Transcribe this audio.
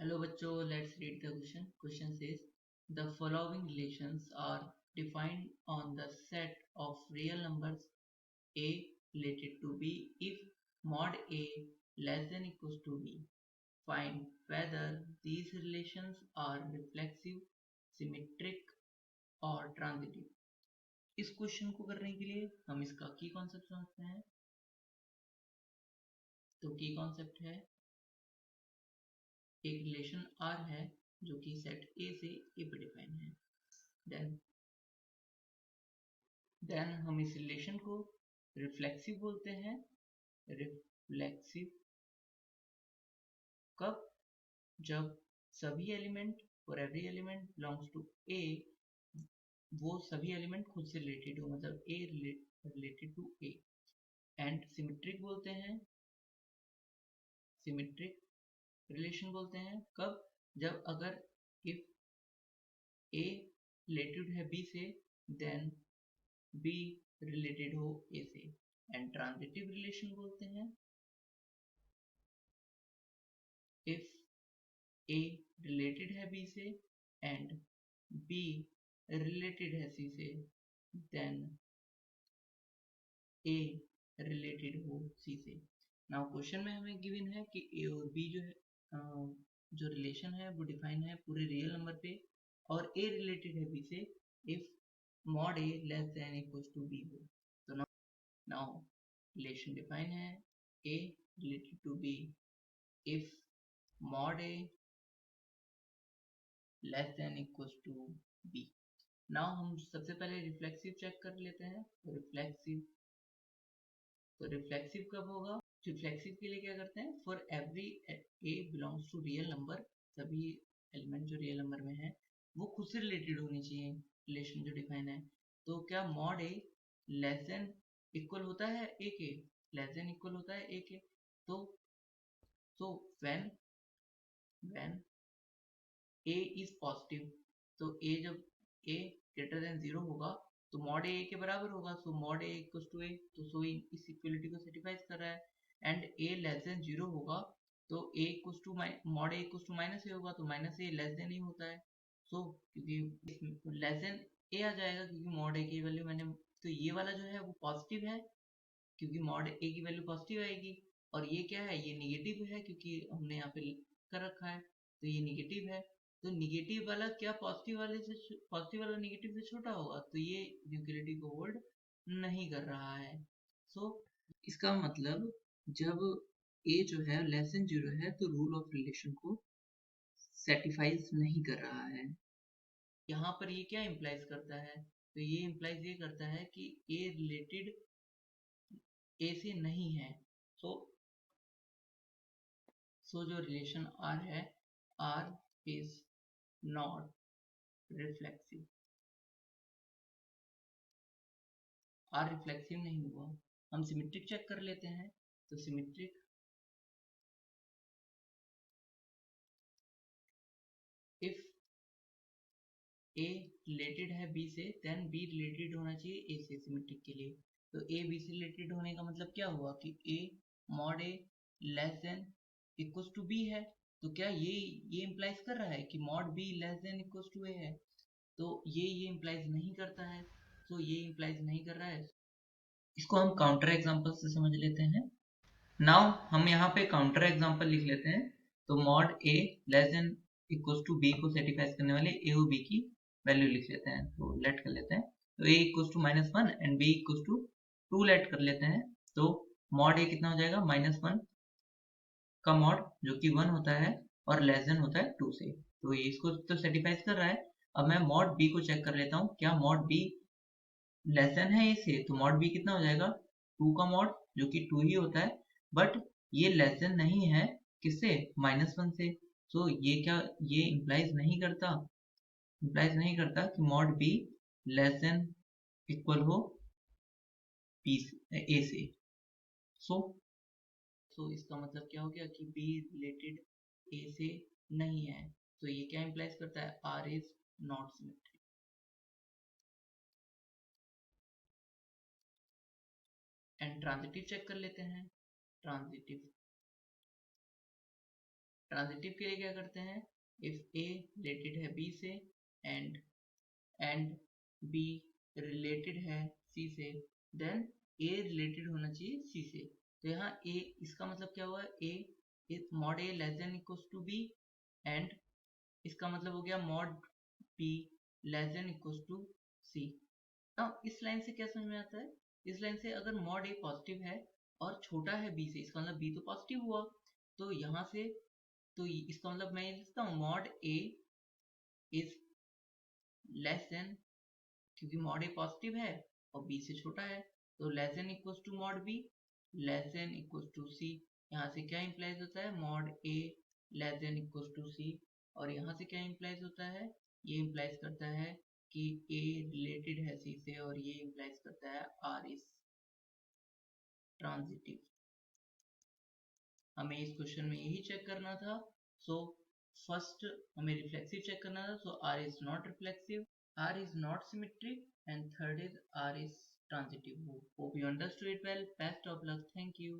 Hello बच्चों, let's read the question. Question says the following relations are defined on the set of real numbers a related to b if mod a less than equals to b. Find whether these relations are reflexive, symmetric और transitive. इस question को करने के लिए हम इसका की concept समझते हैं. तो की कॉन्सेप्ट है एक रिलेशन R है जो कि सेट A से A पे डिफाइन है. देन हम इस रिलेशन को रिफ्लेक्सिव बोलते हैं. रिफ्लेक्सिव कब? जब सभी एलिमेंट और every element belongs to A वो सभी एलिमेंट खुद से रिलेटेड हो, मतलब A related to A. And symmetric बोलते हैं, सिमेट्रिक रिलेशन बोलते हैं कब? जब अगर इफ A रिलेटेड है B से देन B रिलेटेड हो A से. एंड ट्रांजिटिव रिलेशन बोलते हैं इफ A रिलेटेड है B से एंड B रिलेटेड है C से देन A रिलेटेड हो C से. नाउ क्वेश्चन में हमें गिवन है कि A और B जो है जो रिलेशन है वो डिफाइन है पूरे रियल नंबर पे और A रिलेटेड है B से if mod A less than equals to B हो. तो नाउ रिलेशन डिफाइन है A related to B if mod A less than equals to B. Now हम सबसे पहले रिफ्लेक्सिव चेक कर लेते हैं. तो रिफ्लेक्सिव कब होगा? रिफ्लेक्सिव के लिए क्या करते हैं, for every A belongs to real number, सभी एलिमेंट जो रियल नंबर में है वो खुद से रिलेटेड होनी चाहिए रिलेशन जो डिफाइन है. तो क्या mod A less than equal होता है A के? लेस देन इक्वल होता है A के. तो when A is पॉजिटिव, तो A जब A ग्रेटर देन 0 होगा तो mod A के बराबर होगा. So mod A equals to A, तो सो इस इक्वलिटी को सेटिस्फाइज कर रहा है. एंड A लेस देन 0 होगा तो A equals to mod A equals to minus A होगा, तो माइनस A लेस देन ही होता है. सो क्योंकि लेस देन A आ जाएगा क्योंकि mod A की वैल्यू मैंने, तो ये वाला जो है वो पॉजिटिव है क्योंकि mod A की वैल्यू पॉजिटिव आएगी. और ये क्या है, ये निगेटिव है क्योंकि हमने यहाँ पे कर रखा है, तो ये निगेटिव है. तो निगेटिव वाला क्या पॉजिटिव वाला निगेटिव से छोटा होगा, तो ये इक्वलिटी को होल्ड नहीं कर रहा है. सो इसका मतलब जब A जो है लेस देन 0 है तो रूल ऑफ रिलेशन को सेटिस्फाइज नहीं कर रहा है. यहाँ पर ये क्या इम्प्लाइज करता है, तो ये इम्प्लाइज ये करता है कि A रिलेटेड A से नहीं है. सो जो रिलेशन R है, R is not reflexive. R reflexive नहीं हुआ. हम सिमेट्रिक चेक कर लेते हैं. तो सिमेट्रिक इफ A रिलेटेड है B से देन B रिलेटेड होना चाहिए A से सिमेट्रिक के लिए. तो A B से रिलेटेड होने का मतलब क्या हुआ कि A mod A less than equals to B है. तो क्या ये इम्प्लाइज कर रहा है कि mod B less than equals to A है? तो ये इम्प्लाइज नहीं करता है. तो ये इम्प्लाइज नहीं कर रहा है. इसको हम काउंटर एग्जांपल से समझ लेते हैं. नाउ हम यहाँ पे काउंटर एग्जांपल लिख लेते हैं. तो mod A less than equals to B को सेटिस्फाई करने वाले A और B की वैल्यू लिख लेते हैं. तो लेट कर लेते हैं. तो A equals to -1 and B equals to 2 let कर लेते हैं. तो mod A कितना हो जाएगा, -1 का mod जो कि 1 होता है और लेस देन होता है 2 से. तो ये इसको तो सेटिस्फाइज कर रहा है. अब मैं mod B को चेक कर लेता हूँ. क्या mod B लेस देन है A से? तो mod B कितना हो जाएगा, 2 का mod जो कि 2 ही होता है. बट ये लेस देन नहीं है किससे, -1 से. सो ये इम्प्लाइज नहीं करता कि mod B less than equal हो A से. सो इसका मतलब क्या हो गया कि B रिलेटेड A से नहीं है. तो ये क्या इम्प्लाइज करता है, R is not symmetric. And transitive check कर लेते हैं. ट्रांजिटिव ट्रांजिटिव के लिए क्या करते हैं, इफ ए रिलेटेड है बी से एंड बी रिलेटेड है सी से, देन ए रिलेटेड होना चाहिए सी से। तो यहाँ ए, इसका मतलब क्या हुआ, A if mod A less than equals to B, and इसका मतलब हो गया mod B less than equals to C. अब इस लाइन से क्या समझ में आता है, इस लाइन से अगर मॉड ए पॉजिटिव है और छोटा है बी से, इसका मतलब बी तो पॉजिटिव हुआ, तो यहाँ से तो इसका मतलब मैं लिखता हूँ mod A is less than, क्योंकि मॉड ए पॉजिटिव है और बी से छोटा है, तो less than equals to mod B less than equals to C. यहाँ से क्या इंप्लाइज होता है, mod A less than equals to C, और यहाँ से क्या इंप्लाइज होता है, ये इंप्लाइज करता है कि ए रिलेटेड है सी से, और ये इंप्लाइज करता है आर इज ट्रांजिटिव। हमें इस क्वेश्चन में यही चेक करना था। सो फर्स्ट हमें रिफ्लेक्सिव चेक करना था, so R is not reflexive, R is not symmetric, and third is R is transitive. Hope you understood it well. Best of luck. Thank you.